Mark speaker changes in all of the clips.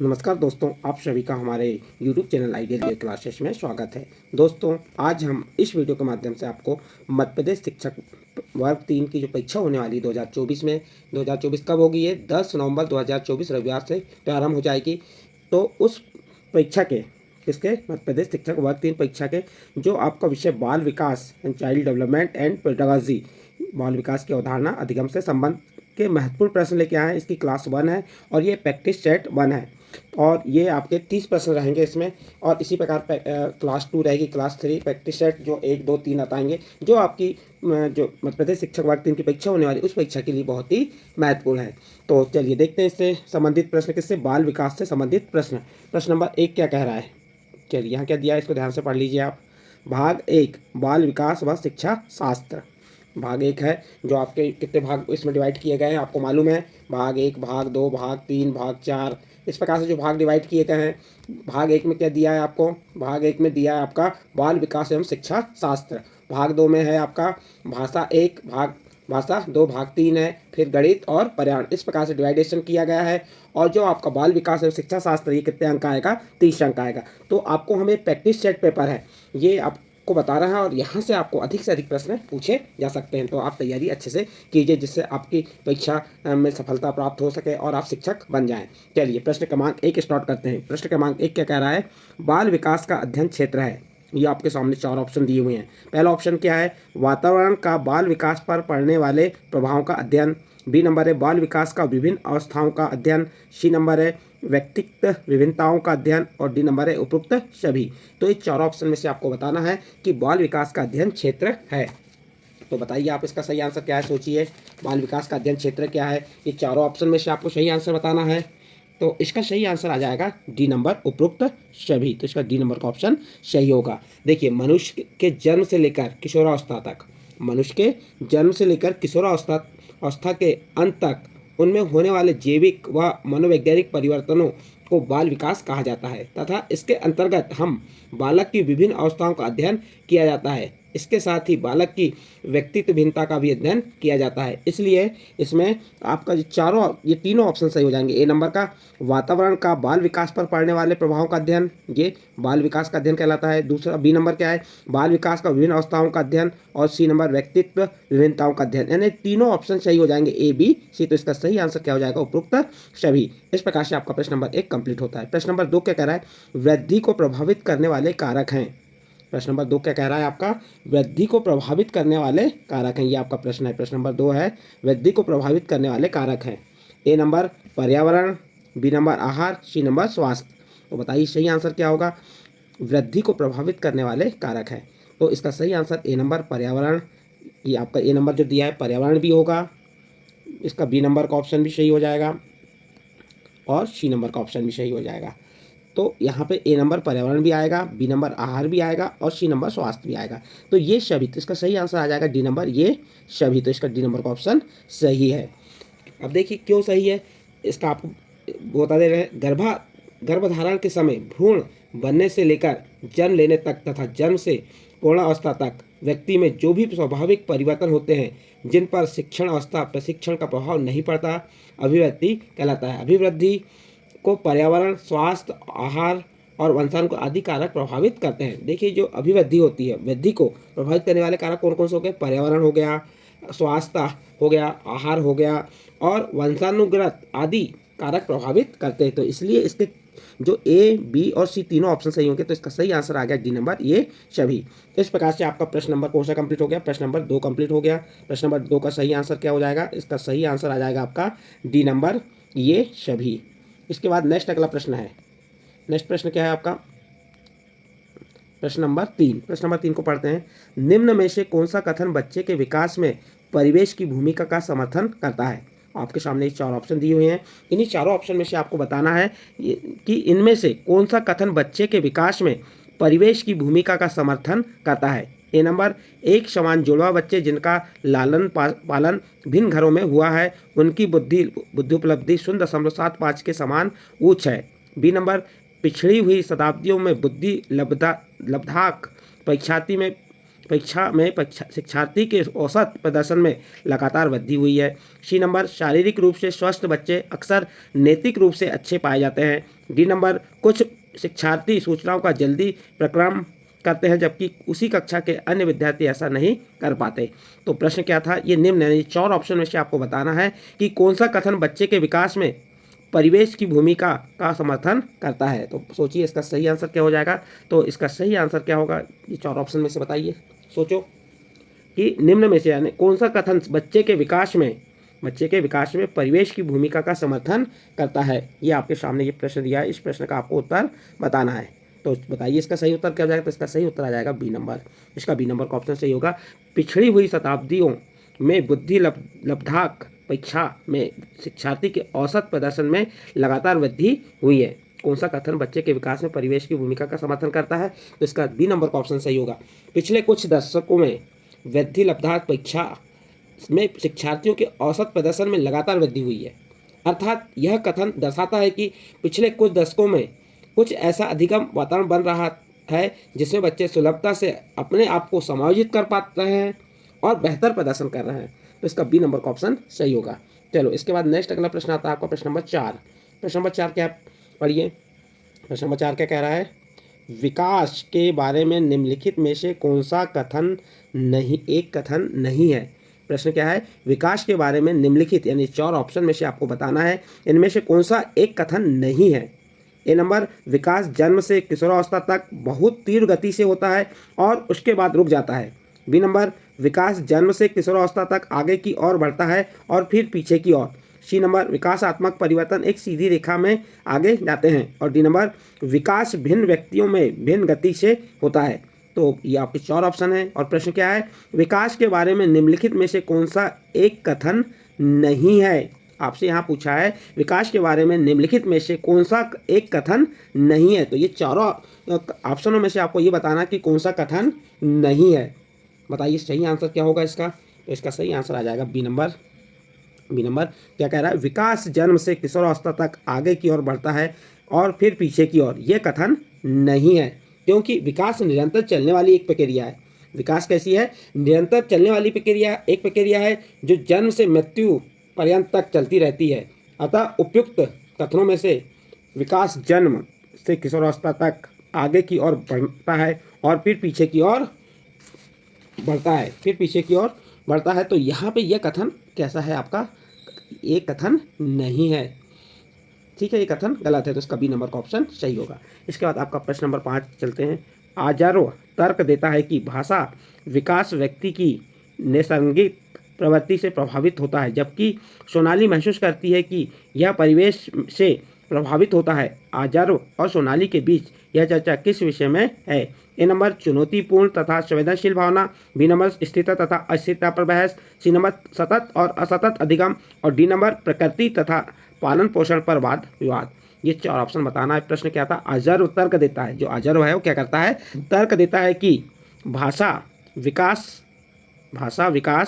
Speaker 1: नमस्कार दोस्तों, आप सभी का हमारे YouTube चैनल आइडियल क्लासेस में स्वागत है। दोस्तों, आज हम इस वीडियो के माध्यम से आपको मध्य प्रदेश शिक्षक वर्ग 3 की जो परीक्षा होने वाली 2024 में 2024 कब होगी, ये 10 नवंबर 2024 रविवार से प्रारंभ हो जाएगी। तो उस परीक्षा के किसके मध्य प्रदेश शिक्षक वर्ग 3 परीक्षा के जो आपका विषय बाल विकास and child development and pedagogy, बाल विकास की अवधारणा अधिगम से संबंध के महत्वपूर्ण प्रश्न लेके आए हैं। इसकी क्लास 1 है और ये प्रैक्टिस सेट 1 है और ये आपके 30 प्रश्न रहेंगे इसमें। और इसी प्रकार क्लास 2 रहेगी, क्लास 3 प्रैक्टिस सेट जो 1, 2, 3 बताएंगे, जो आपकी जो मध्य प्रदेश शिक्षक वर्ग 3 की परीक्षा होने वाली उस परीक्षा के लिए बहुत ही महत्वपूर्ण है। तो चलिए देखते हैं इससे संबंधित प्रश्न, किससे, बाल विकास से संबंधित प्रश्न। प्रश्न नंबर 1 क्या कह रहा है, चलिए यहाँ क्या दिया है, इसको ध्यान से पढ़ लीजिए आप। भाग 1 बाल विकास व शिक्षा शास्त्र, भाग 1 है जो आपके कितने भाग इसमें डिवाइड किए गए हैं आपको मालूम है। भाग 1, भाग 2, भाग 3, भाग 4, इस प्रकार से जो भाग डिवाइड किए गए हैं। भाग 1 में क्या दिया है आपको, भाग 1 में दिया है आपका बाल विकास एवं शिक्षा शास्त्र। भाग 2 में है आपका भाषा 1, भाषा 2, भाग 3 है, फिर गणित और पर्यावरण। इस प्रकार से डिवाइडेशन किया गया है। और जो आपका बाल विकास एवं शिक्षा शास्त्र, ये कितने अंक आएगा, 30 अंक आएगा। तो आपको हमें प्रैक्टिस सेट पेपर है ये आपको बता रहा है और यहाँ से आपको अधिक से अधिक प्रश्न पूछे जा सकते हैं। तो आप तैयारी अच्छे से कीजिए जिससे आपकी परीक्षा में सफलता प्राप्त हो सके और आप शिक्षक बन जाएं। चलिए प्रश्न क्रमांक 1 स्टार्ट करते हैं। प्रश्न क्रमांक 1 क्या कह रहा है, बाल विकास का अध्ययन क्षेत्र है। ये आपके सामने 4 ऑप्शन दिए हुए हैं। पहला ऑप्शन क्या है, वातावरण का बाल विकास पर पड़ने वाले प्रभावों का अध्ययन। बी नंबर है बाल विकास का विभिन्न अवस्थाओं का अध्ययन। सी नंबर है व्यक्तिगत विभिन्नताओं का अध्ययन और डी नंबर है उपरोक्त सभी। तो ये 4 ऑप्शन में से आपको बताना है कि बाल विकास का अध्ययन क्षेत्र है। तो बताइए आप इसका सही आंसर क्या है, सोचिए। बाल विकास का अध्ययन क्षेत्र क्या है, ये चारों ऑप्शन में से आपको सही आंसर बताना है। तो इसका सही आंसर आ जाएगा डी नंबर उपरोक्त सभी। तो इसका डी नंबर का ऑप्शन सही होगा। देखिए, मनुष्य के जन्म से लेकर किशोरावस्था तक, मनुष्य के जन्म से लेकर किशोरावस्था के अंत तक उनमें होने वाले जैविक व मनोवैज्ञानिक परिवर्तनों को बाल विकास कहा जाता है तथा इसके अंतर्गत हम बालक की विभिन्न अवस्थाओं का अध्ययन किया जाता है। इसके साथ ही बालक की व्यक्तित्व भिन्नता का भी अध्ययन किया जाता है। इसलिए इसमें आपका ये तीनों ऑप्शन सही हो जाएंगे। ए नंबर का वातावरण का बाल विकास पर पड़ने वाले प्रभावों का अध्ययन, ये बाल विकास का अध्ययन कहलाता है। दूसरा बी नंबर क्या है, बाल विकास का विभिन्न अवस्थाओं का अध्ययन। और सी नंबर व्यक्तित्व विभिन्नताओं का अध्ययन। यानी तीनों ऑप्शन सही हो जाएंगे, ए, बी, सी। तो इसका सही आंसर क्या हो जाएगा, उपरोक्त सभी। इस प्रकार से आपका प्रश्न नंबर 1 कंप्लीट होता है। प्रश्न नंबर 2 क्या कह रहा है, वृद्धि को प्रभावित करने वाले कारक हैं। प्रश्न नंबर 2 क्या कह रहा है आपका, वृद्धि को प्रभावित करने वाले कारक हैं। ये आपका प्रश्न है। प्रश्न नंबर 2 है वृद्धि को प्रभावित करने वाले कारक हैं। ए नंबर पर्यावरण, बी नंबर आहार, सी नंबर स्वास्थ्य। तो बताइए सही आंसर क्या होगा, वृद्धि को प्रभावित करने वाले कारक हैं। तो इसका सही आंसर ए नंबर पर्यावरण, ये आपका ए नंबर जो दिया है पर्यावरण भी होगा। इसका बी नंबर का ऑप्शन भी सही हो जाएगा और सी नंबर का ऑप्शन भी सही हो जाएगा। तो यहाँ पे ए नंबर पर्यावरण भी आएगा, बी नंबर आहार भी आएगा और सी नंबर स्वास्थ्य भी आएगा। तो ये सभी, तो इसका सही आंसर आ जाएगा डी नंबर, ये सभी। तो इसका डी नंबर का ऑप्शन सही है। अब देखिए क्यों सही है, इसका आपको बता दे रहे हैं। गर्भधारण के समय भ्रूण बनने से लेकर जन्म लेने तक तथा जन्म से पूर्णावस्था तक व्यक्ति में जो भी स्वाभाविक परिवर्तन होते हैं जिन पर शिक्षण अवस्था प्रशिक्षण का प्रभाव नहीं पड़ता, अभिवृद्धि कहलाता है। अभिवृद्धि को पर्यावरण, स्वास्थ्य, आहार और वंशानुगत आदि कारक प्रभावित करते हैं। देखिए, जो अभिवृद्धि होती है, वृद्धि को प्रभावित करने वाले कारक कौन कौन से हो गए, पर्यावरण हो गया, स्वास्थ्य हो गया, आहार हो गया और वंशानुगत आदि कारक प्रभावित करते हैं। तो इसलिए इसके जो ए, बी और सी तीनों ऑप्शन सही होंगे। तो इसका सही आंसर आ गया डी नंबर, ये सभी। इस प्रकार से आपका प्रश्न नंबर कौन सा कंप्लीट हो गया, प्रश्न नंबर 2 कंप्लीट हो गया। प्रश्न नंबर 2 का सही आंसर क्या हो जाएगा, इसका सही आंसर आ जाएगा आपका डी नंबर, ये सभी। इसके बाद नेक्स्ट अगला प्रश्न है। नेक्स्ट प्रश्न क्या है आपका, प्रश्न नंबर 3। प्रश्न नंबर 3 को पढ़ते हैं। निम्न में से कौन सा कथन बच्चे के विकास में परिवेश की भूमिका का समर्थन करता है। आपके सामने 4 ऑप्शन दिए हुए हैं। इन्हीं चारों ऑप्शन में से आपको बताना है कि इनमें से कौन सा कथन बच्चे के विकास में परिवेश की भूमिका का समर्थन करता है। ए नंबर, एक समान जुड़वा बच्चे जिनका लालन पालन भिन्न घरों में हुआ है उनकी बुद्धि उपलब्धि 0.75 के समान उच्च है। बी नंबर, पिछड़ी हुई शताब्दियों में बुद्धि लब्धाक परीक्षा में शिक्षार्थी के औसत प्रदर्शन में लगातार वृद्धि हुई है। सी नंबर, शारीरिक रूप से स्वस्थ बच्चे अक्सर नैतिक रूप से अच्छे पाए जाते हैं। डी नंबर, कुछ शिक्षार्थी सूचनाओं का जल्दी प्रक्रम करते हैं जबकि उसी कक्षा के अन्य विद्यार्थी ऐसा नहीं कर पाते। तो प्रश्न क्या था, ये निम्न यानी 4 ऑप्शन में से आपको बताना है कि कौन सा कथन बच्चे के विकास में परिवेश की भूमिका का समर्थन करता है। तो सोचिए इसका सही आंसर क्या हो जाएगा। तो इसका सही आंसर क्या होगा, ये 4 ऑप्शन में से बताइए, सोचो कि निम्न में से यानी कौन सा कथन बच्चे के विकास में परिवेश की भूमिका का समर्थन करता है। ये आपके सामने ये प्रश्न दिया है, इस प्रश्न का आपको उत्तर बताना है। तो बताइए इसका सही उत्तर क्या हो जाएगा। तो इसका सही उत्तर आ जाएगा बी नंबर। इसका बी नंबर का ऑप्शन सही होगा। पिछड़ी हुई शताब्दियों में बुद्धि लब्धाक परीक्षा में शिक्षार्थी के औसत प्रदर्शन में लगातार वृद्धि हुई है। कौन सा कथन बच्चे के विकास में परिवेश की भूमिका का समर्थन करता है। तो इसका बी नंबर का ऑप्शन सही होगा। पिछले कुछ दशकों में वृद्धि लब्धाक परीक्षा में शिक्षार्थियों के औसत प्रदर्शन में लगातार वृद्धि हुई है। अर्थात यह कथन दर्शाता है कि पिछले कुछ दशकों में कुछ ऐसा अधिगम वातावरण बन रहा है जिसमें बच्चे सुलभता से अपने आप को समायोजित कर पाते हैं और बेहतर प्रदर्शन कर रहे हैं। तो इसका बी नंबर का ऑप्शन सही होगा। चलो इसके बाद नेक्स्ट अगला प्रश्न आता है आपका प्रश्न नंबर 4। प्रश्न नंबर 4 क्या पढ़िए। प्रश्न नंबर 4 क्या कह रहा है, विकास के बारे में निम्नलिखित में से कौन सा कथन नहीं है। प्रश्न क्या है, विकास के बारे में निम्नलिखित यानी 4 ऑप्शन में से आपको बताना है इनमें से कौन सा एक कथन नहीं है। ए नंबर, विकास जन्म से किशोरावस्था तक बहुत तीव्र गति से होता है और उसके बाद रुक जाता है। बी नंबर, विकास जन्म से किशोरावस्था तक आगे की ओर बढ़ता है और फिर पीछे की ओर। सी नंबर, विकासात्मक परिवर्तन एक सीधी रेखा में आगे जाते हैं। और डी नंबर, विकास भिन्न व्यक्तियों में भिन्न गति से होता है। तो ये आपके 4 ऑप्शन है। और प्रश्न क्या है, विकास के बारे में निम्नलिखित में से कौन सा एक कथन नहीं है। आपसे यहाँ पूछा है विकास के बारे में निम्नलिखित में से कौन सा एक कथन नहीं है। तो ये चारों ऑप्शनों में से आपको ये बताना कि कौन सा कथन नहीं है। बताइए सही आंसर क्या होगा इसका। तो इसका सही आंसर आ जाएगा बी नंबर। बी नंबर क्या कह रहा है, विकास जन्म से किशोरावस्था तक आगे की ओर बढ़ता है और फिर पीछे की ओर, यह कथन नहीं है। क्योंकि विकास निरंतर चलने वाली एक प्रक्रिया है। विकास कैसी है, निरंतर चलने वाली प्रक्रिया, एक प्रक्रिया है जो जन्म से मृत्यु पर्यंत तक चलती रहती है। अतः उपयुक्त कथनों में से विकास जन्म से किशोरावस्था तक आगे की ओर बढ़ता है और फिर पीछे की ओर बढ़ता है, तो यहाँ पे यह कथन कैसा है आपका, ये कथन नहीं है। ठीक है, ये कथन गलत है। तो इसका बी नंबर का ऑप्शन सही होगा। इसके बाद आपका प्रश्न नंबर 5 चलते हैं। आजारो तर्क देता है कि भाषा विकास व्यक्ति की नैसर्गिक प्रवृत्ति से प्रभावित होता है, जबकि सोनाली महसूस करती है कि यह परिवेश से प्रभावित होता है। आजारो और सोनाली के बीच यह चर्चा किस विषय में है। ए नंबर, चुनौतीपूर्ण तथा संवेदनशील भावना। बी नंबर, स्थिरता तथा अस्थिरता पर बहस। सी नंबर, सतत और असतत अधिगम। और डी नंबर, प्रकृति तथा पालन पोषण पर वाद विवाद। ये 4 ऑप्शन बताना है। प्रश्न क्या था, आजारो तर्क देता है, जो आजारो है वो क्या करता है, तर्क देता है कि भाषा विकास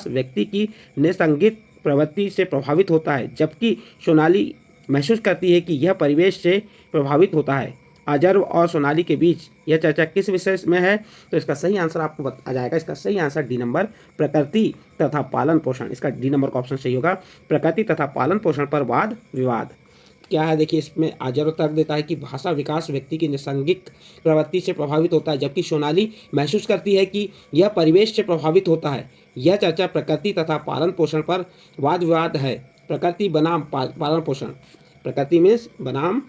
Speaker 1: व्यक्ति की नैसर्गिक प्रवृत्ति से प्रभावित होता है, जबकि सोनाली महसूस करती है कि यह परिवेश से प्रभावित होता है। आजारो और सोनाली के बीच यह चर्चा किस विषय में है। तो इसका सही आंसर आपको आ जाएगा। इसका सही आंसर डी नंबर, प्रकृति तथा पालन पोषण। इसका डी नंबर का ऑप्शन सही होगा। प्रकृति तथा पालन पोषण पर वाद विवाद क्या है, देखिए इसमें आजारो तर्क देता है कि भाषा विकास व्यक्ति की नैसर्गिक प्रवृत्ति से प्रभावित होता है, जबकि सोनाली महसूस करती है कि यह परिवेश से प्रभावित होता है। यह चर्चा प्रकृति तथा पालन पोषण पर वाद विवाद है। प्रकृति बनाम पालन पोषण, प्रकृति में बनाम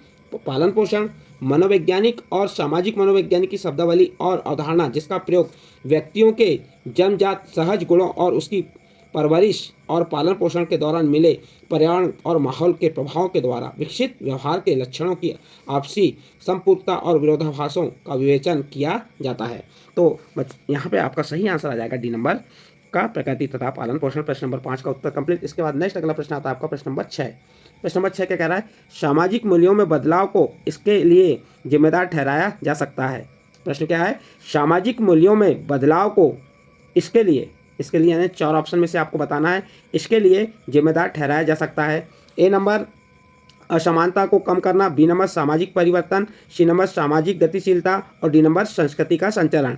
Speaker 1: पालन पोषण, मनोवैज्ञानिक और सामाजिक मनोवैज्ञानिक की शब्दावली और अवधारणा जिसका प्रयोग व्यक्तियों के जन्मजात सहज गुणों और उसकी परवरिश और पालन पोषण के दौरान मिले पर्यावरण और माहौल के प्रभाव के द्वारा विकसित व्यवहार के लक्षणों की आपसी संपूर्णता और विरोधाभासों का विवेचन किया जाता है। तो यहाँ पे आपका सही आंसर आ जाएगा डी नंबर का, प्रकृति तथा पालन पोषण। प्रश्न नंबर 5 का उत्तर कंप्लीट। इसके बाद नेक्स्ट अगला प्रश्न आता है आपका प्रश्न नंबर 6। प्रश्न नंबर 6 क्या कह रहा है, सामाजिक मूल्यों में बदलाव को इसके लिए जिम्मेदार ठहराया जा सकता है। प्रश्न क्या है, सामाजिक मूल्यों में बदलाव को इसके लिए यानी 4 ऑप्शन में से आपको बताना है, इसके लिए जिम्मेदार ठहराया जा सकता है। ए नंबर, असमानता को कम करना। बी नंबर, सामाजिक परिवर्तन। सी नंबर, सामाजिक गतिशीलता। और डी नंबर, संस्कृति का संचरण।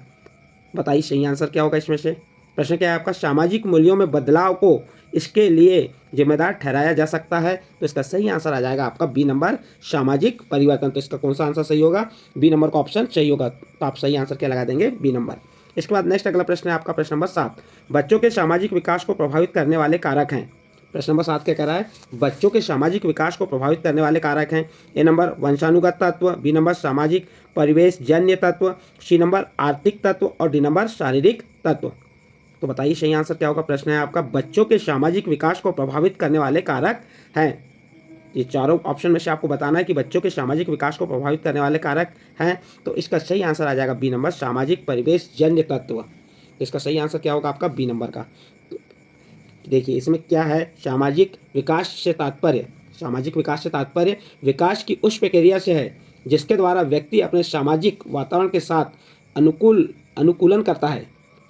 Speaker 1: बताइए सही आंसर क्या होगा इसमें से। प्रश्न क्या है आपका, सामाजिक मूल्यों में बदलाव को इसके लिए जिम्मेदार ठहराया जा सकता है। तो इसका सही आंसर आ जाएगा आपका बी नंबर, सामाजिक परिवर्तन। तो इसका कौन सा आंसर सही होगा, बी नंबर का ऑप्शन सही होगा। तो आप सही आंसर क्या लगा देंगे, बी नंबर। इसके बाद नेक्स्ट अगला प्रश्न है आपका प्रश्न नंबर 7, बच्चों के सामाजिक विकास को प्रभावित करने वाले कारक हैं। प्रश्न नंबर 7 क्या कह रहा है, बच्चों के सामाजिक विकास को प्रभावित करने वाले कारक हैं। ए नंबर वंशानुगत तत्व, बी नंबर सामाजिक परिवेश जन्य तत्व, सी नंबर आर्थिक तत्व और डी नंबर शारीरिक तत्व। तो बताइए सही आंसर क्या होगा। प्रश्न है आपका, बच्चों के सामाजिक विकास को प्रभावित करने वाले कारक हैं। ये चारों ऑप्शन में से आपको बताना है कि बच्चों के सामाजिक विकास को प्रभावित करने वाले कारक हैं। तो इसका सही आंसर आ जाएगा बी नंबर, सामाजिक परिवेश जन्य तत्व। तो इसका सही आंसर क्या होगा आपका, बी नंबर का। देखिए इसमें क्या है, सामाजिक विकास से तात्पर्य, सामाजिक विकास से तात्पर्य विकास की उस प्रक्रिया से है जिसके द्वारा व्यक्ति अपने सामाजिक वातावरण के साथ अनुकूलन करता है,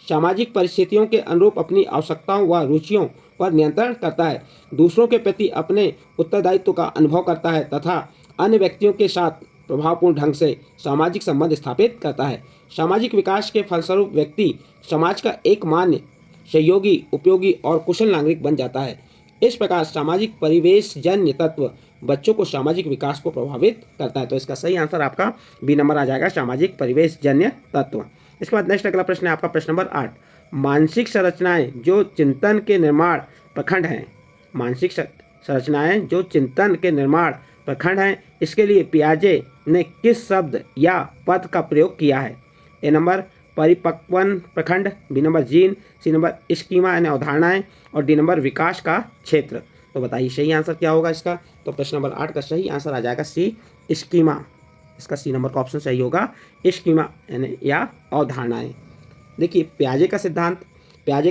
Speaker 1: सामाजिक परिस्थितियों के अनुरूप अपनी आवश्यकताओं व रुचियों पर नियंत्रण करता है, दूसरों के प्रति अपने उत्तरदायित्व का अनुभव करता है तथा अन्य व्यक्तियों के साथ प्रभावपूर्ण ढंग से सामाजिक संबंध स्थापित करता है। सामाजिक विकास के फलस्वरूप व्यक्ति समाज का एक मान्य, सहयोगी, उपयोगी और कुशल नागरिक बन जाता है। इस प्रकार सामाजिक परिवेश जन्य तत्व बच्चों को सामाजिक विकास को प्रभावित करता है। तो इसका सही आंसर आपका बी नंबर आ जाएगा, सामाजिक परिवेश जन्य तत्व। इसके बाद नेक्स्ट अगला प्रश्न है आपका प्रश्न नंबर 8, मानसिक संरचनाएं जो चिंतन के निर्माण प्रखंड हैं। मानसिक संरचनाएं जो चिंतन के निर्माण प्रखंड हैं, इसके लिए पियाजे ने किस शब्द या पद का प्रयोग किया है। ए नंबर परिपक्वन प्रखंड, बी नंबर जीन, सी नंबर स्कीमा यानी अवधारणाएं और डी नंबर विकास का क्षेत्र। तो बताइए सही आंसर क्या होगा इसका। तो प्रश्न नंबर 8 का सही आंसर आ जाएगा सी, स्कीमा। इसका सी नंबर का ऑप्शन सही होगा, स्कीमा यानी या अवधारणाएं। देखिए पियाजे का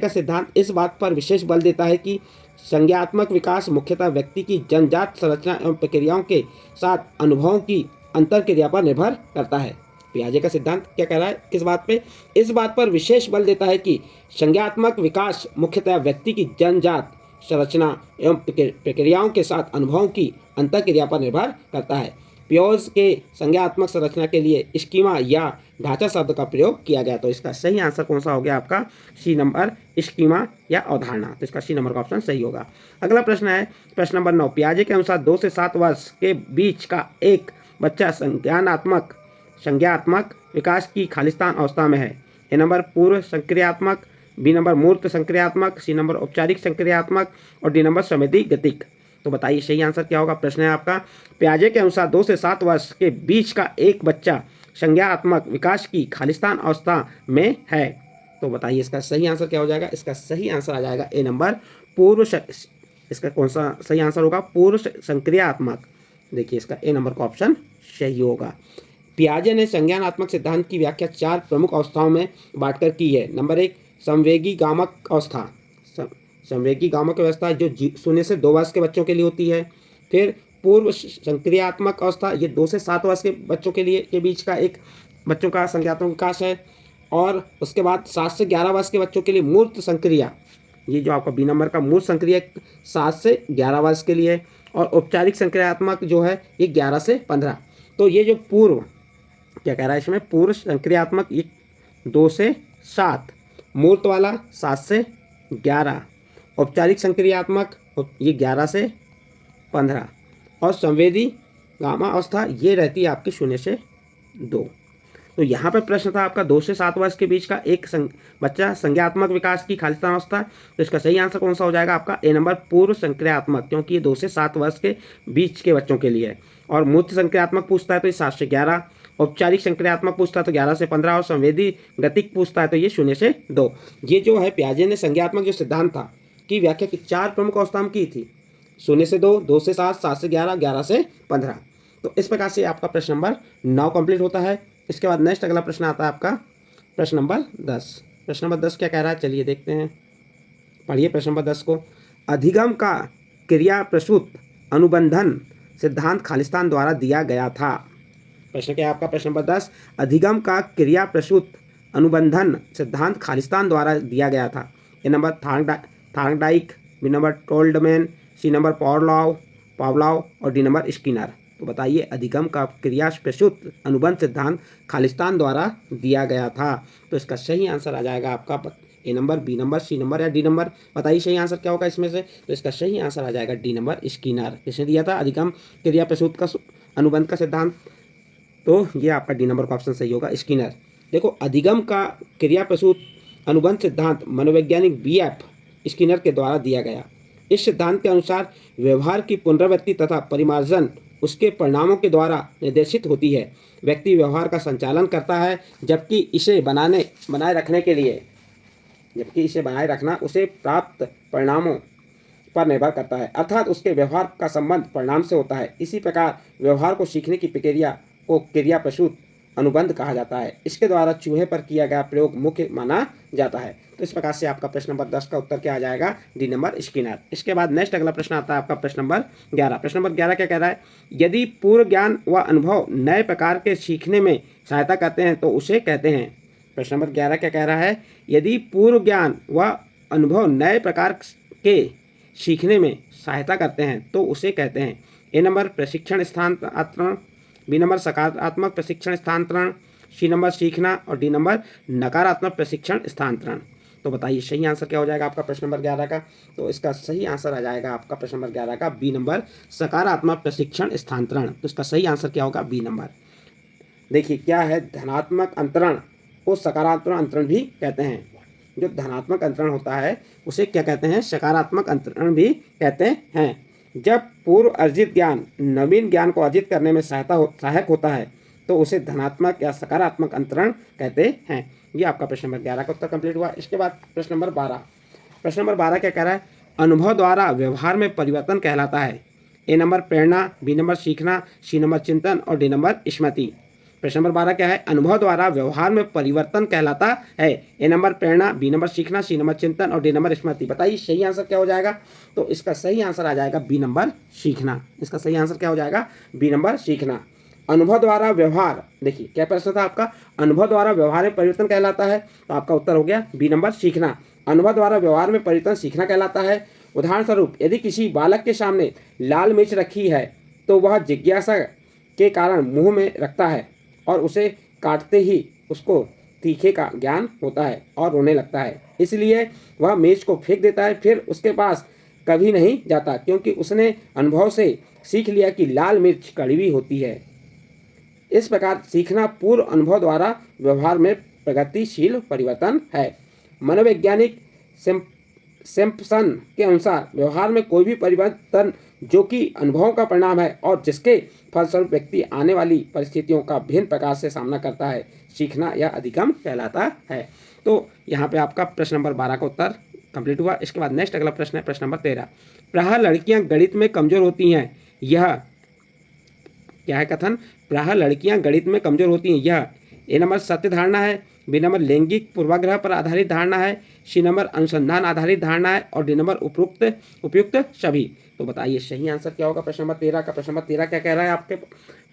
Speaker 1: सिद्धांत इस बात पर विशेष बल देता है कि संज्ञात्मक विकास मुख्यतः व्यक्ति की जन्मजात संरचना एवं प्रक्रियाओं के साथ अनुभवों की अंतरक्रिया पर निर्भर करता है। पियाजे का सिद्धांत क्या कह रहा है, किस बात पे, इस बात पर विशेष बल देता है कि संज्ञात्मक विकास मुख्यतः व्यक्ति की जन्मजात संरचना एवं प्रक्रियाओं के साथ अनुभवों की अंतरक्रिया पर निर्भर करता है। पियोज के संज्ञात्मक संरचना के लिए स्कीमा या ढांचा शब्द का प्रयोग किया गया। तो इसका सही आंसर कौन सा हो गया आपका, सी नंबर, स्कीमा या अवधारणा। तो इसका सी नंबर का ऑप्शन सही होगा। अगला प्रश्न है प्रश्न नंबर 9, पियाजे के अनुसार 2 से 7 वर्ष के बीच का एक बच्चा संज्ञात्मक विकास की खालिस्तान अवस्था में है। ए नंबर पूर्व संक्रियात्मक, बी नंबर मूर्त संक्रियात्मक, सी नंबर औपचारिक संक्रियात्मक और डी नंबर संवेदी गतिक। तो बताइए सही आंसर क्या होगा। प्रश्न है आपका, पियाजे के अनुसार 2 से 7 वर्ष के बीच का एक बच्चा संज्ञात्मक विकास की खालिस्तान अवस्था में है। तो बताइए इसका सही आंसर क्या हो जाएगा। इसका सही आंसर आ जाएगा ए नंबर इसका कौन सा सही आंसर होगा, पूर्व संक्रियात्मक। देखिए इसका ए नंबर का ऑप्शन सही होगा। पियाजे ने संज्ञानात्मक सिद्धांत की व्याख्या 4 प्रमुख अवस्थाओं में बांटकर की है। नंबर 1 संवेगी गामक अवस्था, संवेगी गामक अवस्था जो 0 से 2 वर्ष के बच्चों के लिए होती है। फिर पूर्व संक्रियात्मक अवस्था, ये 2 से 7 वर्ष के बच्चों के लिए के बीच का एक बच्चों का संज्ञात्मक विकास है। और उसके बाद 7 से 11 वर्ष के बच्चों के लिए मूर्त संक्रिया, ये जो आपका बी नंबर का मूर्त संक्रिया 7 से 11 वर्ष के लिए। और औपचारिक संक्रियात्मक जो है ये 11 से 15। तो ये जो पूर्व क्या कह रहा है इसमें, पूर्व संक्रियात्मक ये 2 से 7, मूर्त वाला 7 से 11, औपचारिक संक्रियात्मक ये 11 से 15 और संवेदी गामा अवस्था ये रहती है आपकी 0 से 2। तो यहाँ पर प्रश्न था आपका 2 से 7 वर्ष के बीच का एक बच्चा संज्ञात्मक विकास की खालिस्तान अवस्था। तो इसका सही आंसर कौन सा हो जाएगा आपका, ए नंबर पूर्व संक्रियात्मक, क्योंकि ये 2 से 7 वर्ष के बीच के बच्चों के लिए है। और मूर्त संक्रियात्मक पूछता है तो ये 7 से 11, औपचारिक संक्रियात्मक पूछता है तो 11 से 15 और संवेदी गतिक पूछता है तो ये 0 से 2। ये जो है पियाजे ने संज्ञात्मक जो सिद्धांत था की व्याख्या की 4 प्रमुख अवस्था में की थी, 0 से 2, 2 से 7, 7 से 11, 11 से 15। तो इस प्रकार से आपका प्रश्न नंबर 9 कंप्लीट होता है। इसके बाद नेक्स्ट अगला प्रश्न आता है आपका प्रश्न नंबर 10। प्रश्न नंबर 10 क्या कह रहा है, चलिए देखते हैं, पढ़िए प्रश्न नंबर 10 को। अधिगम का क्रिया प्रसूत अनुबंधन सिद्धांत खालिस्तान द्वारा दिया गया था। प्रश्न क्या है आपका प्रश्न नंबर 10, अधिगम का क्रिया प्रसूत अनुबंधन सिद्धांत खालिस्तान द्वारा दिया गया था। A number Thorndike, B number Tolman, C number Pavlov और डी नंबर स्किनर। तो बताइए अधिगम का क्रिया प्रसूत अनुबंध सिद्धांत खालिस्तान द्वारा दिया गया था। तो इसका सही आंसर आ जाएगा आपका A number, B number, C number या डी नंबर। बताइए सही आंसर क्या होगा इसमें से। तो इसका सही आंसर आ जाएगा डी नंबर, स्किनर। किसने दिया था अधिगम क्रिया प्रसूत का अनुबंध का सिद्धांत। तो ये आपका डी नंबर का ऑप्शन सही होगा, स्किनर। देखो अधिगम का क्रिया प्रसूत अनुबंध सिद्धांत मनोवैज्ञानिक BF स्किनर के द्वारा दिया गया। इस सिद्धांत के अनुसार व्यवहार की पुनरावृत्ति तथा परिमार्जन उसके परिणामों के द्वारा निर्देशित होती है। व्यक्ति व्यवहार का संचालन करता है जबकि इसे बनाए रखना उसे प्राप्त परिणामों पर निर्भर करता है, अर्थात उसके व्यवहार का संबंध परिणाम से होता है। इसी प्रकार व्यवहार को सीखने की प्रक्रिया को क्रिया प्रसूत अनुबंध कहा जाता है। इसके द्वारा चूहे पर किया गया प्रयोग मुख्य माना जाता है। तो इस प्रकार से आपका प्रश्न नंबर 10 का उत्तर क्या आ जाएगा, डी नंबर, स्किनर। इसके बाद नेक्स्ट अगला प्रश्न आता है आपका प्रश्न नंबर 11। प्रश्न नंबर 11 क्या कह रहा है, यदि पूर्व ज्ञान व अनुभव नए प्रकार के सीखने में सहायता करते हैं तो उसे कहते हैं। प्रश्न नंबर 11 क्या कह रहा है, यदि पूर्व ज्ञान व अनुभव नए प्रकार के सीखने में सहायता करते हैं तो उसे कहते हैं। ए नंबर प्रशिक्षण स्थानांतरण, बी नंबर सकारात्मक प्रशिक्षण स्थानांतरण, सी नंबर सीखना और डी नंबर नकारात्मक प्रशिक्षण स्थानांतरण। तो बताइए सही आंसर क्या हो जाएगा आपका प्रश्न नंबर 11 का। तो इसका सही आंसर आ जाएगा आपका प्रश्न नंबर 11 का बी नंबर, सकारात्मक प्रशिक्षण स्थानांतरण। तो इसका सही आंसर क्या होगा, बी नंबर। देखिए क्या है, धनात्मक अंतरण को सकारात्मक अंतरण भी कहते हैं। जो धनात्मक अंतरण होता है उसे क्या कहते हैं, सकारात्मक अंतरण भी कहते हैं। जब पूर्व अर्जित ज्ञान नवीन ज्ञान को अर्जित करने में सहायक होता है तो उसे धनात्मक या सकारात्मक अंतरण कहते हैं। ये आपका प्रश्न नंबर 11 का उत्तर कंप्लीट हुआ। इसके बाद प्रश्न नंबर 12। प्रश्न नंबर 12 क्या कह रहा है, अनुभव द्वारा व्यवहार में परिवर्तन कहलाता है। ए नंबर प्रेरणा, बी नंबर सीखना, सी नंबर चिंतन और डी नंबर स्मृति। प्रश्न नंबर 12 क्या है, अनुभव द्वारा व्यवहार में परिवर्तन कहलाता है। ए नंबर प्रेरणा, बी नंबर सीखना, सी नंबर चिंतन और डी नंबर स्मृति। बताइए सही आंसर क्या हो जाएगा। तो इसका सही आंसर आ जाएगा बी नंबर, सीखना। इसका सही आंसर क्या हो जाएगा, बी नंबर, सीखना। अनुभव द्वारा व्यवहार, देखिए क्या प्रश्न था आपका, अनुभव द्वारा व्यवहार में परिवर्तन कहलाता है, तो आपका उत्तर हो गया बी नंबर, सीखना। अनुभव द्वारा व्यवहार में परिवर्तन सीखना कहलाता है। उदाहरण स्वरूप यदि किसी बालक के सामने लाल मिर्च रखी है तो वह जिज्ञासा के कारण मुंह में रखता है और उसे काटते ही उसको तीखे का ज्ञान होता है और रोने लगता है, इसलिए वह मिर्च को फेंक देता है, फिर उसके पास कभी नहीं जाता क्योंकि उसने अनुभव से सीख लिया कि लाल मिर्च कड़वी होती है। इस प्रकार सीखना पूर्व अनुभव द्वारा व्यवहार में प्रगतिशील परिवर्तन है। मनोवैज्ञानिक सैम्पसन के अनुसार व्यवहार में कोई भी परिवर्तन जो कि अनुभवों का परिणाम है और जिसके फलस्वरूप व्यक्ति आने वाली परिस्थितियों का भिन्न प्रकार से सामना करता है, सीखना या अधिगम कहलाता है। तो यहाँ पे आपका प्रश्न नंबर 12 का उत्तर कंप्लीट हुआ। इसके बाद नेक्स्ट अगला प्रश्न है प्रश्न नंबर 13। प्रायः लड़कियां गणित में कमजोर होती हैं, यह क्या है कथन, प्रायः लड़कियां गणित में कमजोर होती हैं, यह ए नंबर सत्य धारणा है, बी नंबर लैंगिक पूर्वाग्रह पर आधारित धारणा है, सी नंबर अनुसंधान आधारित धारणा है और डी नंबर उपयुक्त सभी। तो बताइए सही आंसर क्या होगा प्रश्न नंबर 13 का। प्रश्न नंबर 13 क्या कह रहा है आपके,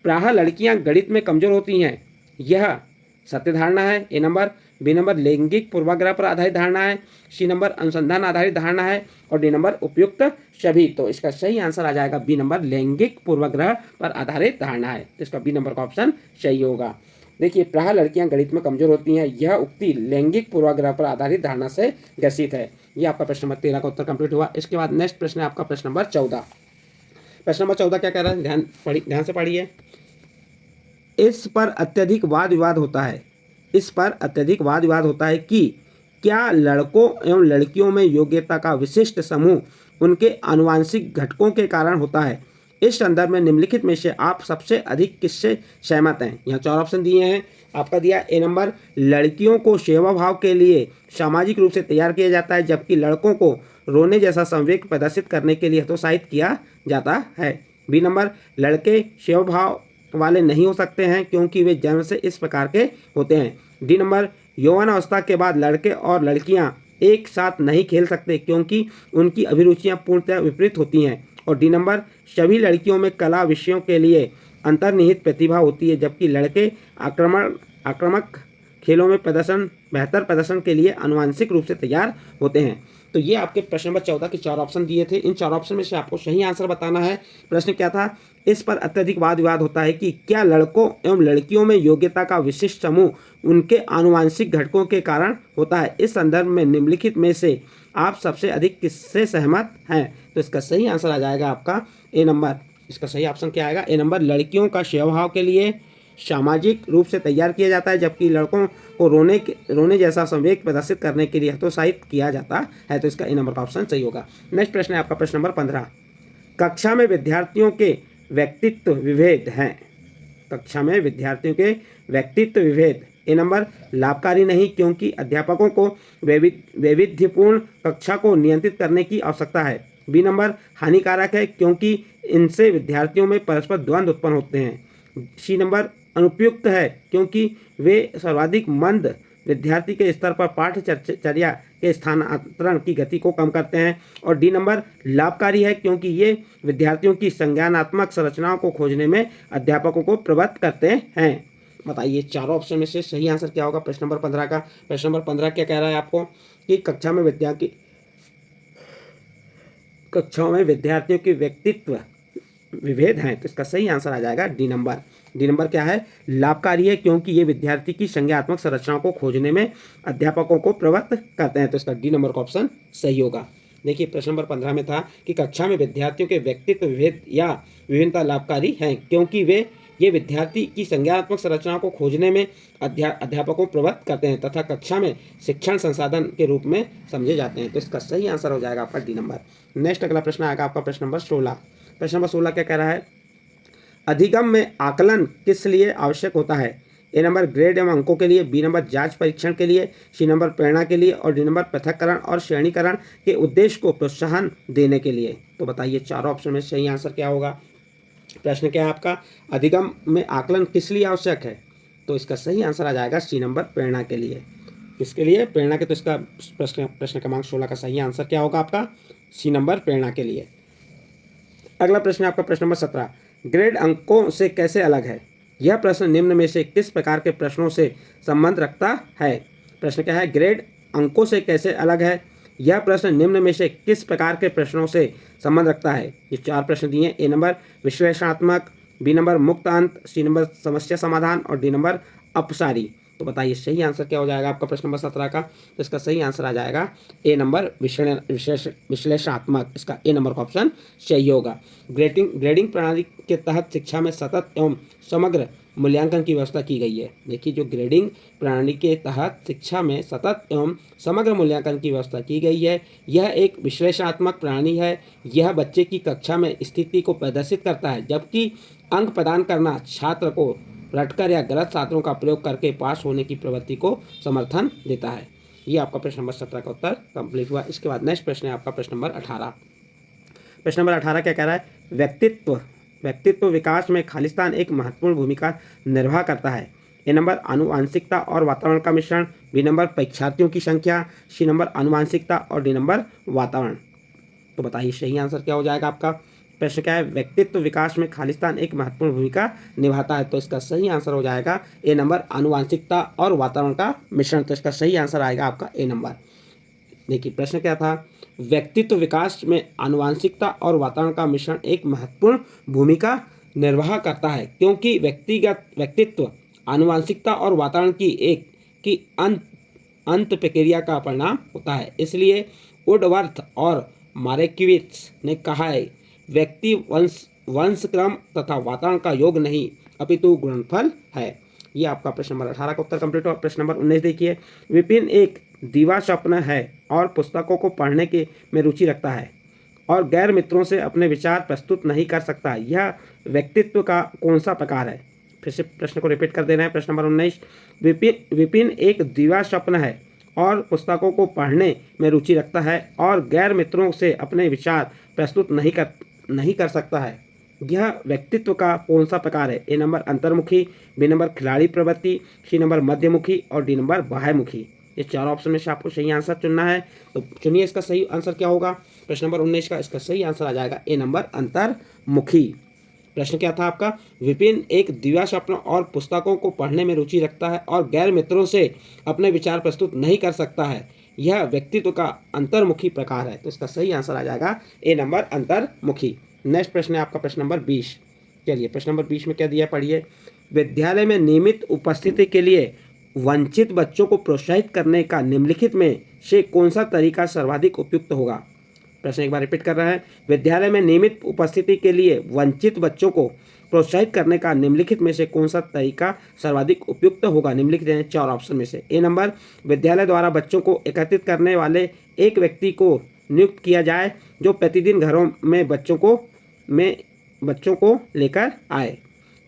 Speaker 1: प्रायः लड़कियां गणित में कमजोर होती हैं, यह सत्य धारणा है, ए नंबर, बी नंबर लैंगिक पूर्वाग्रह पर आधारित धारणा है, सी नंबर अनुसंधान आधारित धारणा है और डी नंबर उपयुक्त सभी। तो इसका सही आंसर आ जाएगा बी नंबर, लैंगिक पूर्वाग्रह पर आधारित धारणा है। तो इसका बी नंबर का ऑप्शन सही होगा। देखिए प्रायः लड़कियां गणित में कमजोर होती हैं, यह उक्ति लैंगिक पूर्वाग्रह पर आधारित धारणा से ग्रसित है। यह आपका प्रश्न नंबर 13 का उत्तर कंप्लीट हुआ। इसके बाद नेक्स्ट प्रश्न है आपका प्रश्न नंबर 14। प्रश्न नंबर 14 क्या कह रहा है, ध्यान से पढ़िए। इस पर अत्यधिक वाद विवाद होता है कि क्या लड़कों एवं लड़कियों में योग्यता का विशिष्ट समूह उनके आनुवांशिक घटकों के कारण होता है। इस संदर्भ में निम्नलिखित में से आप सबसे अधिक किससे सहमत हैं। यहाँ 4 ऑप्शन दिए हैं। आपका दिया ए नंबर, लड़कियों को सेवा भाव के लिए सामाजिक रूप से तैयार किया जाता है जबकि लड़कों को रोने जैसा संवेग प्रदर्शित करने के लिए हतोत्साहित किया जाता है। बी नंबर, लड़के सेवा भाव वाले नहीं हो सकते हैं क्योंकि वे जन्म से इस प्रकार के होते हैं। डी नंबर, यौवन अवस्था के बाद लड़के और लड़कियां एक साथ नहीं खेल सकते क्योंकि उनकी अभिरुचियां पूर्णतः विपरीत होती हैं। और डी नंबर, सभी लड़कियों में कला विषयों के लिए अंतर्निहित प्रतिभा होती है जबकि लड़के आक्रामक खेलों में बेहतर प्रदर्शन के लिए आनुवांशिक रूप से तैयार होते हैं। तो ये आपके प्रश्न नंबर 14 के 4 ऑप्शन दिए थे। इन 4 ऑप्शन में से आपको सही आंसर बताना है। प्रश्न क्या था, इस पर अत्यधिक वाद विवाद होता है कि क्या लड़कों एवं लड़कियों में योग्यता का विशिष्ट समूह उनके आनुवांशिक घटकों के कारण होता है। इस संदर्भ में निम्नलिखित में से आप सबसे अधिक किससे सहमत हैं? तो इसका सही आंसर आ जाएगा आपका ए नंबर। इसका सही ऑप्शन क्या आएगा? ए नंबर। लड़कियों का स्वभाव के लिए सामाजिक रूप से तैयार किया जाता है, जबकि लड़कों को रोने जैसा संवेग प्रदर्शित करने के लिए हतोत्साहित किया जाता है। तो इसका ए नंबर का ऑप्शन सही होगा। नेक्स्ट प्रश्न है आपका प्रश्न नंबर 15। कक्षा में विद्यार्थियों के व्यक्तित्व विभेद हैं। कक्षा में विद्यार्थियों के व्यक्तित्व विभेद ए नंबर लाभकारी नहीं, क्योंकि अध्यापकों को वैविध्यपूर्ण कक्षा को नियंत्रित करने की आवश्यकता है। बी नंबर हानिकारक है, क्योंकि इनसे विद्यार्थियों में परस्पर द्वंद्व उत्पन्न होते हैं। सी नंबर अनुपयुक्त है, क्योंकि वे सर्वाधिक मंद विद्यार्थी के स्तर पर पाठ्यचर्या के स्थानांतरण की गति को कम करते हैं। और डी नंबर लाभकारी है, क्योंकि ये विद्यार्थियों की संज्ञानात्मक संरचनाओं को खोजने में अध्यापकों को प्रवृत्त करते हैं। बताइए चारों ऑप्शन में से सही आंसर क्या होगा प्रश्न नंबर 15 का? प्रश्न नंबर 15 क्या कह रहा है आपको कि कक्षाओं में विद्यार्थियों के व्यक्तित्व विभेद हैं। तो इसका सही आंसर आ जाएगा डी नंबर। डी नंबर क्या है? लाभकारी है, क्योंकि ये विद्यार्थी की संज्ञानात्मक संरचनाओं को खोजने में अध्यापकों को प्रवृत्त करते हैं। तो इसका डी नंबर का ऑप्शन सही होगा। देखिए प्रश्न नंबर 15 में था कि कक्षा में विद्यार्थियों के व्यक्तित्व विभेद या विभिन्नता लाभकारी हैं, क्योंकि ये विद्यार्थी की संज्ञानात्मक संरचनाओं को खोजने में अध्यापकों को प्रवृत्त करते हैं तथा कक्षा में शिक्षण संसाधन के रूप में समझे जाते हैं। तो इसका सही आंसर हो जाएगा आपका डी नंबर। नेक्स्ट अगला प्रश्न आएगा आपका प्रश्न नंबर 16। प्रश्न नंबर 16 क्या कह रहा है? अधिगम में आकलन किस लिए आवश्यक होता है? ए नंबर ग्रेड एवं अंकों के लिए, बी नंबर जांच परीक्षण के लिए, सी नंबर प्रेरणा के लिए और डी नंबर पृथक्करण और श्रेणीकरण के उद्देश्य को प्रोत्साहन देने के लिए। तो बताइए चारों ऑप्शन में सही आंसर क्या होगा? प्रश्न क्या है आपका? अधिगम में आकलन किस लिए आवश्यक है? तो इसका सही आंसर आ जाएगा सी नंबर प्रेरणा के लिए। किसके लिए? प्रेरणा के। तो इसका प्रश्न क्रमांक 16 का सही आंसर क्या होगा आपका? सी नंबर प्रेरणा के लिए। अगला प्रश्न है आपका प्रश्न नंबर 17। ग्रेड अंकों से कैसे अलग है? यह प्रश्न निम्न में से किस प्रकार के प्रश्नों से संबंध रखता है? प्रश्न क्या है? ग्रेड अंकों से कैसे अलग है? यह प्रश्न निम्न में से किस प्रकार के प्रश्नों से संबंध रखता है? ये चार प्रश्न दिए हैं। ए नंबर विश्लेषणात्मक, बी नंबर मुक्त अंत, सी नंबर समस्या समाधान और डी नंबर अपसारी। तो बताइए सही आंसर क्या हो जाएगा आपका प्रश्न नंबर 17 का? तो इसका सही आंसर आ जाएगा ए नंबर विश्लेषणात्मक। इसका ए नंबर का ऑप्शन सही होगा। ग्रेडिंग प्रणाली के तहत शिक्षा में सतत एवं समग्र मूल्यांकन की व्यवस्था की गई है। देखिए जो ग्रेडिंग प्रणाली के तहत शिक्षा में सतत एवं समग्र मूल्यांकन की व्यवस्था की गई है, यह एक विश्लेषणात्मक प्रणाली है। यह बच्चे की कक्षा में स्थिति को प्रदर्शित करता है, जबकि अंक प्रदान करना छात्र को रटकर या गलत छात्रों का प्रयोग करके पास होने की प्रवृत्ति को समर्थन देता है। ये आपका प्रश्न नंबर 17 का उत्तर कंप्लीट हुआ। इसके बाद नेक्स्ट प्रश्न है आपका प्रश्न नंबर 18। प्रश्न नंबर 18 क्या कह रहा है? व्यक्तित्व विकास में खालिस्तान एक महत्वपूर्ण भूमिका निर्वाह करता है। ए नंबर आनुवांशिकता और वातावरण का मिश्रण, बी नंबर परीक्षार्थियों की संख्या, सी नंबर आनुवांशिकता और डी नंबर वातावरण। तो बताइए सही आंसर क्या हो जाएगा आपका? प्रश्न क्या है? व्यक्तित्व विकास में खालिस्तान एक महत्वपूर्ण भूमिका निभाता है। तो इसका सही आंसर हो जाएगा ए नंबर आनुवांशिकता और वातावरण का मिश्रण। तो इसका सही आंसर आएगा आपका ए नंबर। देखिए प्रश्न क्या था? व्यक्तित्व विकास में आनुवांशिकता और वातावरण का मिश्रण एक महत्वपूर्ण भूमिका निर्वाह करता है, क्योंकि व्यक्तित्व आनुवांशिकता और वातावरण की अंत प्रक्रिया का परिणाम होता है। इसलिए वुडवर्थ और मार्किविट्ज ने कहा है, व्यक्ति वंशक्रम तथा वातावरण का योग नहीं अपितु गुणनफल है। ये आपका प्रश्न नंबर 18 का उत्तर कंप्लीट हुआ। प्रश्न नंबर 19 देखिए। विपिन एक दीवा स्वप्न है और पुस्तकों को पढ़ने में रुचि रखता है और गैर मित्रों से अपने विचार प्रस्तुत नहीं कर सकता। यह व्यक्तित्व का कौन सा प्रकार है? फिर से प्रश्न को रिपीट कर देना है। प्रश्न नंबर 19। विपिन एक दीवा स्वप्न है और पुस्तकों को पढ़ने में रुचि रखता है और गैर मित्रों से अपने विचार प्रस्तुत नहीं कर सकता है। यह व्यक्तित्व का कौन सा प्रकार है? ए नंबर अंतर्मुखी, बी नंबर खिलाड़ी प्रवृत्ति, सी नंबर मध्यमुखी और डी नंबर बाह्यमुखी। ये चार ऑप्शन में से आपको सही आंसर चुनना है। तो चुनिए इसका सही आंसर क्या होगा प्रश्न नंबर 19 का? इसका सही आंसर आ जाएगा ए नंबर अंतर्मुखी। प्रश्न क्या था आपका? विपिन एक दिव्या स्वप्न और पुस्तकों को पढ़ने में रुचि रखता है और गैर मित्रों से अपने विचार प्रस्तुत नहीं कर सकता है। यह व्यक्तित्व का अंतर्मुखी प्रकार है। तो इसका सही आंसर आ जाएगा ए नंबर अंतर्मुखी। नेक्स्ट प्रश्न है आपका प्रश्न नंबर 20। चलिए प्रश्न नंबर 20 में क्या दिया पढ़िए। विद्यालय में नियमित उपस्थिति के लिए वंचित बच्चों को प्रोत्साहित करने का निम्नलिखित में से कौन सा तरीका सर्वाधिक उपयुक्त होगा। प्रश्न एक बार रिपीट कर रहा है। विद्यालय में नियमित उपस्थिति के लिए वंचित बच्चों को प्रोत्साहित करने का निम्नलिखित में से कौन सा तरीका सर्वाधिक उपयुक्त होगा। निम्नलिखित हैं 4 ऑप्शन में से। ए नंबर, विद्यालय द्वारा बच्चों को एकत्रित करने वाले एक व्यक्ति को नियुक्त किया जाए जो प्रतिदिन घरों में बच्चों को लेकर आए।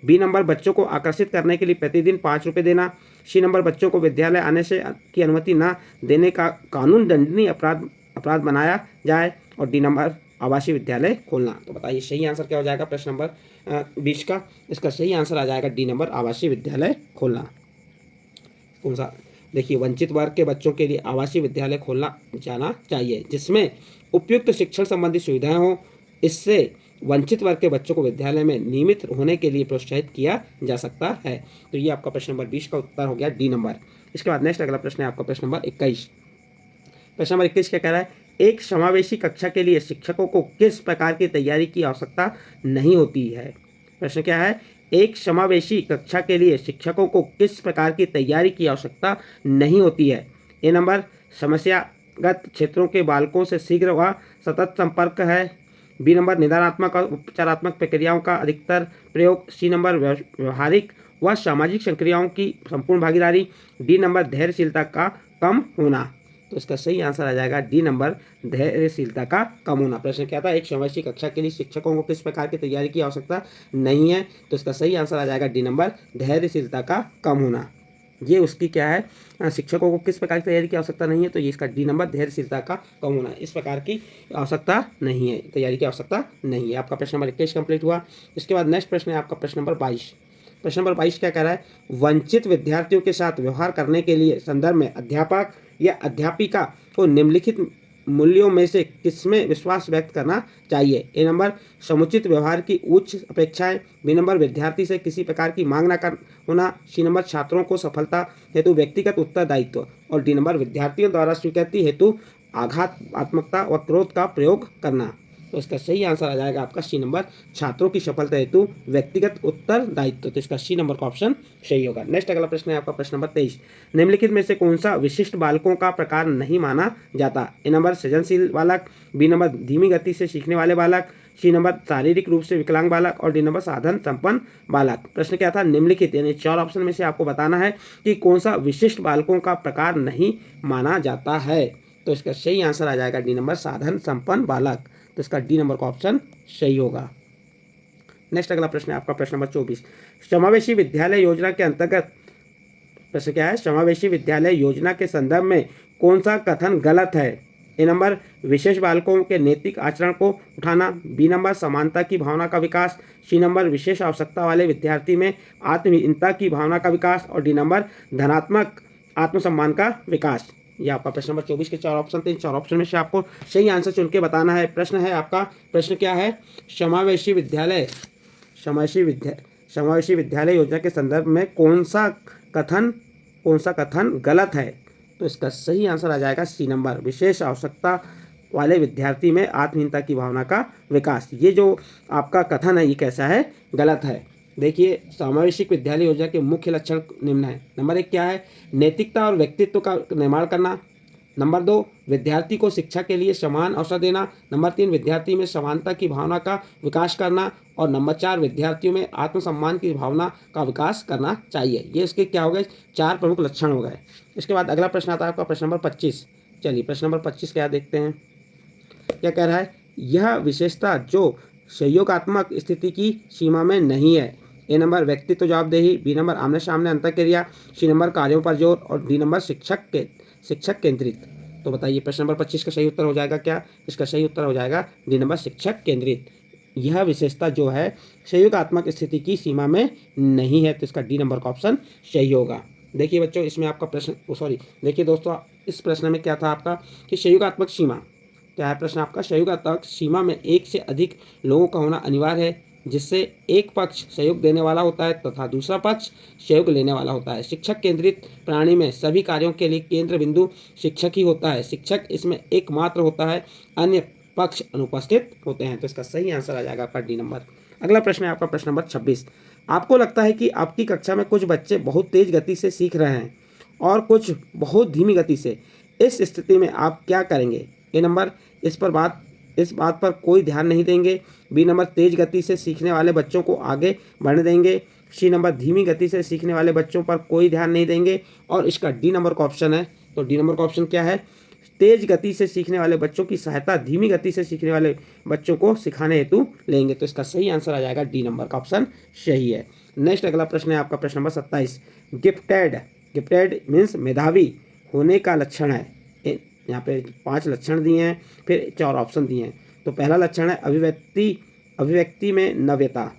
Speaker 1: बी नंबर, बच्चों को आकर्षित करने के लिए प्रतिदिन 5 रुपये देना। सी नंबर, बच्चों को विद्यालय आने से की अनुमति न देने का कानून दंडनीय अपराध बनाया जाए। और डी नंबर, आवासीय विद्यालय खोलना। तो बताइए सही आंसर क्या हो जाएगा प्रश्न नंबर 20 का। इसका सही आंसर आ जाएगा डी नंबर, आवासीय विद्यालय खोलना। कौन सा? देखिए, वंचित वर्ग के बच्चों के लिए आवासीय विद्यालय खोलना जाना चाहिए जिसमें उपयुक्त शिक्षण संबंधी सुविधाएं हों। इससे वंचित वर्ग के बच्चों को विद्यालय में नियमित होने के लिए प्रोत्साहित किया जा सकता है। तो ये आपका प्रश्न नंबर 20 का उत्तर हो गया डी नंबर। इसके बाद नेक्स्ट अगला प्रश्न है आपका प्रश्न नंबर 21। प्रश्न नंबर 21 क्या कह रहा है? एक समावेशी कक्षा के लिए शिक्षकों को किस प्रकार की तैयारी की आवश्यकता नहीं होती है। प्रश्न क्या है? एक समावेशी कक्षा के लिए शिक्षकों को किस प्रकार की तैयारी की आवश्यकता नहीं होती है। ए नंबर, समस्यागत क्षेत्रों के बालकों से शीघ्र व सतत संपर्क है। बी नंबर, निदानात्मक और उपचारात्मक प्रक्रियाओं का अधिकतर प्रयोग। सी नंबर, व्यवहारिक व सामाजिक संक्रियाओं की संपूर्ण भागीदारी। डी नंबर, धैर्यशीलता का कम होना। तो इसका सही आंसर आ जाएगा डी नंबर, धैर्यशीलता का कम होना। प्रश्न क्या था? एक समावेशी कक्षा के लिए शिक्षकों को किस प्रकार की तैयारी की आवश्यकता नहीं है। तो इसका सही आंसर आ जाएगा डी नंबर, धैर्यशीलता का कम होना। ये उसकी क्या है? शिक्षकों को किस प्रकार की तैयारी की आवश्यकता नहीं है। तो ये इसका डी नंबर, धैर्यशीलता का कम होना। इस प्रकार की आवश्यकता नहीं है, तैयारी की आवश्यकता नहीं है। आपका प्रश्न नंबर 21 कंप्लीट हुआ। इसके बाद नेक्स्ट प्रश्न है आपका प्रश्न नंबर 22। प्रश्न नंबर 22 क्या कह रहा है? वंचित विद्यार्थियों के साथ व्यवहार करने के लिए संदर्भ में अध्यापक या अध्यापिका को निम्नलिखित मूल्यों में से किसमें विश्वास व्यक्त करना चाहिए। ए नंबर, समुचित व्यवहार की उच्च अपेक्षाएं। बी नंबर, विद्यार्थी से किसी प्रकार की मांग न कर होना। सी नंबर, छात्रों को सफलता हेतु व्यक्तिगत उत्तरदायित्व। और डी नंबर, विद्यार्थियों द्वारा स्वीकृति हेतु आघातात्मकता व क्रोध का प्रयोग करना। तो इसका सही आंसर आ जाएगा आपका सी नंबर, छात्रों की सफलता हेतु व्यक्तिगत उत्तरदायित्व। तो इसका सी नंबर का ऑप्शन सही होगा। नेक्स्ट अगला प्रश्न है आपका प्रश्न नंबर 23। निम्नलिखित में से कौन सा विशिष्ट बालकों का प्रकार नहीं माना जाता। ए नंबर, सृजनशील बालक। बी नंबर, धीमी गति से सीखने वाले बालक। सी नंबर, शारीरिक रूप से विकलांग बालक। और डी नंबर, साधन संपन्न बालक। प्रश्न क्या था? निम्नलिखित यानी 4 ऑप्शन में से आपको बताना है कि कौन सा विशिष्ट बालकों का प्रकार नहीं माना जाता है। तो इसका सही आंसर आ जाएगा डी नंबर, साधन संपन्न बालक। तो इसका डी नंबर का ऑप्शन सही होगा। नेक्स्ट अगला प्रश्न है आपका प्रश्न नंबर 24। समावेशी विद्यालय योजना के अंतर्गत प्रश्न क्या है? समावेशी विद्यालय योजना के संदर्भ में कौन सा कथन गलत है। ए नंबर, विशेष बालकों के नैतिक आचरण को उठाना। बी नंबर, समानता की भावना का विकास। सी नंबर, विशेष आवश्यकता वाले विद्यार्थी में आत्महीनता की भावना का विकास। और डी नंबर, धनात्मक आत्मसम्मान का विकास। ये आपका प्रश्न नंबर 24 के 4 ऑप्शन थे। इन 4 ऑप्शन में से आपको सही आंसर चुन के बताना है। प्रश्न है आपका, प्रश्न क्या है? समावेशी विद्यालय योजना के संदर्भ में कौन सा कथन गलत है। तो इसका सही आंसर आ जाएगा सी नंबर, विशेष आवश्यकता वाले विद्यार्थी में आत्महीनता की भावना का विकास। ये जो आपका कथन है ये कैसा है? गलत है। देखिए, समावेशी विद्यालय योजना के मुख्य लक्षण निम्न है। नंबर 1 क्या है? नैतिकता और व्यक्तित्व का निर्माण करना। नंबर 2, विद्यार्थी को शिक्षा के लिए समान अवसर देना। नंबर 3, विद्यार्थी में समानता की भावना का विकास करना। और नंबर 4, विद्यार्थियों में आत्मसम्मान की भावना का विकास करना चाहिए। ये इसके क्या हो गए? 4 प्रमुख लक्षण हो गए। इसके बाद अगला प्रश्न आता है आपका प्रश्न नंबर 25। चलिए प्रश्न नंबर 25 क्या देखते हैं। क्या कह रहा है? यह विशेषता जो सहयोगात्मक स्थिति की सीमा में नहीं है। ए नंबर, व्यक्तित्व जवाबदेही। बी नंबर, आमने सामने अंतःक्रिया। सी नंबर, कार्यों पर जोर। और डी नंबर, शिक्षक केंद्रित। तो बताइए प्रश्न नंबर 25 का सही उत्तर हो जाएगा क्या? इसका सही उत्तर हो जाएगा डी नंबर, शिक्षक केंद्रित। यह विशेषता जो है सहयोगात्मक स्थिति की सीमा में नहीं है। तो इसका डी नंबर का ऑप्शन सही होगा। देखिए बच्चों, इसमें आपका प्रश्न देखिए दोस्तों, इस प्रश्न में क्या था आपका कि सहयोगात्मक सीमा क्या है? प्रश्न आपका, सहयोगात्मक सीमा में एक से अधिक लोगों का होना अनिवार्य है जिससे एक पक्ष सहयोग देने वाला होता है तथा दूसरा पक्ष सहयोग लेने वाला होता है। शिक्षक केंद्रित प्रणाली में सभी कार्यों के लिए केंद्र बिंदु शिक्षक ही होता है। शिक्षक इसमें एकमात्र होता है, अन्य पक्ष अनुपस्थित होते हैं। तो इसका सही आंसर आ जाएगा आपका डी नंबर, अगला प्रश्न है आपका प्रश्न नंबर 26। आपको लगता है कि आपकी कक्षा में कुछ बच्चे बहुत तेज गति से सीख रहे हैं और कुछ बहुत धीमी गति से। इस स्थिति में आप क्या करेंगे? ए नंबर, इस बात पर कोई ध्यान नहीं देंगे। बी नंबर, तेज गति से सीखने वाले बच्चों को आगे बढ़ने देंगे। सी नंबर, धीमी गति से सीखने वाले बच्चों पर कोई ध्यान नहीं देंगे। और इसका डी नंबर का ऑप्शन है। तो डी नंबर का ऑप्शन क्या है? तेज गति से सीखने वाले बच्चों की सहायता धीमी गति से सीखने वाले बच्चों को सिखाने हेतु लेंगे। तो इसका सही आंसर आ जाएगा डी नंबर का ऑप्शन सही है। नेक्स्ट अगला प्रश्न है आपका प्रश्न नंबर 27। गिफ्टेड मीन्स मेधावी होने का लक्षण है। यहाँ पे 5 लक्षण दिए हैं, फिर 4 ऑप्शन दिए हैं। तो पहला लक्षण है अभिव्यक्ति में नव्यता,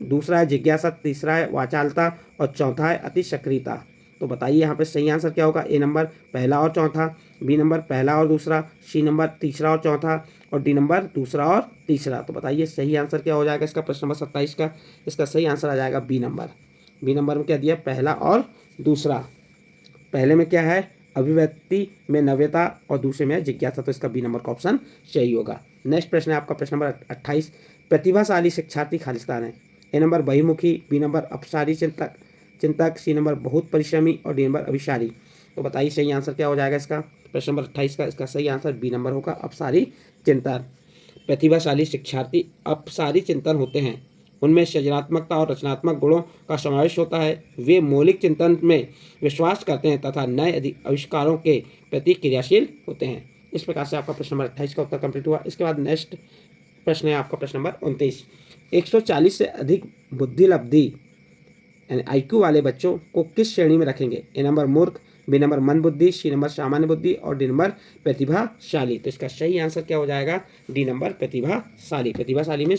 Speaker 1: दूसरा है जिज्ञासा, तीसरा है वाचालता और चौथा है अति सक्रियता। तो बताइए यहाँ पे सही आंसर क्या होगा? ए नंबर पहला और चौथा, बी नंबर पहला और दूसरा, सी नंबर तीसरा और चौथा और डी नंबर दूसरा और तीसरा। तो बताइए सही आंसर क्या हो जाएगा इसका प्रश्न नंबर 27 का? इसका सही आंसर आ जाएगा बी नंबर। बी नंबर में क्या दिया? पहला और दूसरा। पहले में क्या है? अभिव्यक्ति में नव्यता और दूसरे में जिज्ञासा। तो इसका बी नंबर का ऑप्शन सही होगा। नेक्स्ट प्रश्न है आपका प्रश्न नंबर 28। प्रतिभाशाली शिक्षार्थी खालिस्तान है। ए नंबर बहुमुखी, बी नंबर अपसारी चिंतक, सी नंबर बहुत परिश्रमी और डी नंबर अभिसारी। तो बताइए सही आंसर क्या हो जाएगा इसका प्रश्न नंबर 28 का? इसका सही आंसर बी नंबर होगा, अपसारी चिंतन। प्रतिभाशाली शिक्षार्थी अपसारी चिंतन होते हैं। उनमें सृजनात्मकता और रचनात्मक गुणों का समावेश होता है। वे मौलिक चिंतन में विश्वास करते हैं तथा नए आविष्कारों के प्रति क्रियाशील होते हैं। इस प्रकार से आपका प्रश्न नंबर 28 का उत्तर कंप्लीट हुआ। इसके बाद नेक्स्ट प्रश्न है आपका प्रश्न नंबर 29। 140 से अधिक बुद्धि लब्धि यानी IQ वाले बच्चों को किस श्रेणी में रखेंगे? ए नंबर मूर्ख, बी नंबर मंदबुद्धि, सी नंबर सामान्य बुद्धि और डी नंबर प्रतिभाशाली। तो इसका सही आंसर क्या हो जाएगा? डी नंबर प्रतिभाशाली। प्रतिभाशाली में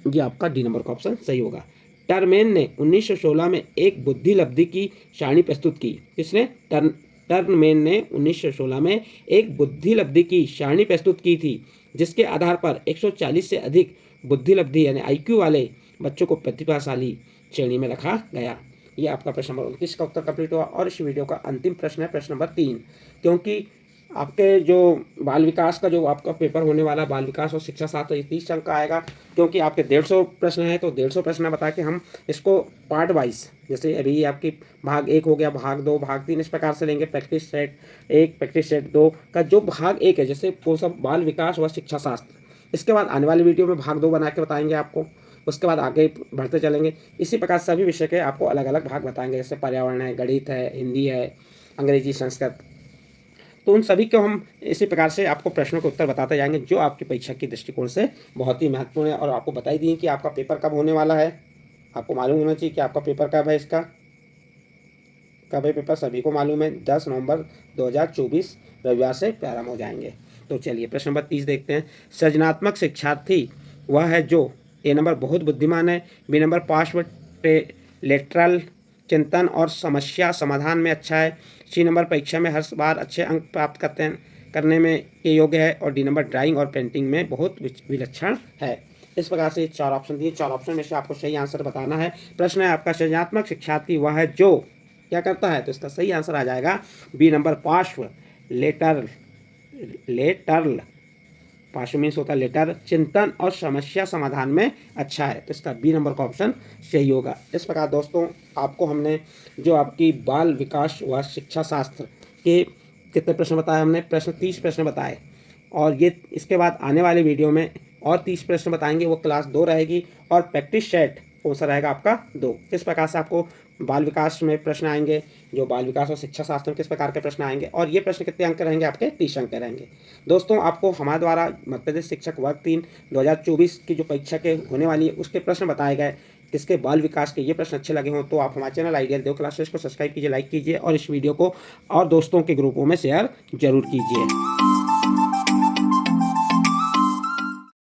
Speaker 1: ये आपका डी नंबर का ऑप्शन सही होगा। टर्मेन ने 1916 में एक बुद्धि लब्धि की सारणी प्रस्तुत की। किसने? टर्मेन ने 1916 में एक बुद्धि लब्धि की सारणी प्रस्तुत की थी, जिसके आधार पर 140 से अधिक बुद्धि लब्धि यानी IQ वाले बच्चों को प्रतिभाशाली श्रेणी में रखा गया। ये आपका प्रश्न नंबर 29 का उत्तर कंप्लीट हुआ। और इस वीडियो का अंतिम प्रश्न है प्रश्न नंबर 3। क्योंकि आपके जो बाल विकास का जो आपका पेपर होने वाला बाल विकास और शिक्षा शास्त्र 30 अंक का आएगा। क्योंकि आपके 150 प्रश्न है तो 150 प्रश्न बता के हम इसको पार्ट वाइज, जैसे अभी आपकी भाग 1 हो गया, भाग 2, भाग 3, इस प्रकार से लेंगे। प्रैक्टिस सेट 1, प्रैक्टिस सेट 2 का जो भाग 1 है, जैसे वो सब बाल विकास व शिक्षा शास्त्र। इसके बाद आने वाली वीडियो में भाग 2 बना के बताएंगे आपको। उसके बाद आगे बढ़ते चलेंगे। इसी प्रकार सभी विषय के आपको अलग अलग भाग बताएंगे, जैसे पर्यावरण है, गणित है, हिंदी है, अंग्रेजी, संस्कृत। तो उन सभी को हम इसी प्रकार से आपको प्रश्नों के उत्तर बताते जाएंगे, जो आपकी परीक्षा की दृष्टिकोण से बहुत ही महत्वपूर्ण है। और आपको बता ही दिए कि आपका पेपर कब होने वाला है। आपको मालूम होना चाहिए कि आपका पेपर कब है। इसका कब है पेपर? सभी को मालूम है, 10 नवंबर 2024 रविवार से प्रारंभ हो जाएंगे। तो चलिए प्रश्न नंबर 30 देखते हैं। सृजनात्मक शिक्षार्थी वह है जो ए नंबर बहुत बुद्धिमान है, बी नंबर पार्श्व लेटरल चिंतन और समस्या समाधान में अच्छा है, सी नंबर परीक्षा में हर बार अच्छे अंक प्राप्त करने में के योग्य है और डी नंबर ड्राइंग और पेंटिंग में बहुत विलक्षण है। इस प्रकार से 4 ऑप्शन दिए। 4 ऑप्शन में से आपको सही आंसर बताना है। प्रश्न है आपका सृजनात्मक शिक्षार्थी वह है जो क्या करता है? तो इसका सही आंसर आ जाएगा बी नंबर पार्श्व लेटरल। पार्श्व मीन्स होता है लेटर, चिंतन और समस्या समाधान में अच्छा है। तो इसका बी नंबर का ऑप्शन सही होगा। इस प्रकार दोस्तों आपको हमने जो आपकी बाल विकास व शिक्षा शास्त्र के कितने प्रश्न बताए? हमने 30 प्रश्न बताए। और ये इसके बाद आने वाले वीडियो में और 30 प्रश्न बताएंगे, वो क्लास 2 रहेगी। और प्रैक्टिस सेट कौन सा रहेगा? आपका 2। इस प्रकार से आपको बाल विकास में प्रश्न आएंगे, जो बाल विकास और शिक्षा शास्त्र में किस प्रकार के प्रश्न आएंगे, और ये प्रश्न कितने अंक रहेंगे? आपके 30 अंक रहेंगे। दोस्तों आपको हमारे द्वारा मध्य प्रदेश शिक्षक वर्ग 3 2024 की जो परीक्षा के होने वाली है उसके प्रश्न बताए गए। किसके? बाल विकास के। ये प्रश्न अच्छे लगे हों तो आप हमारे चैनल आइडियल देव क्लासेस को सब्सक्राइब कीजिए, लाइक कीजिए और इस वीडियो को और दोस्तों के ग्रुपों में शेयर जरूर कीजिए।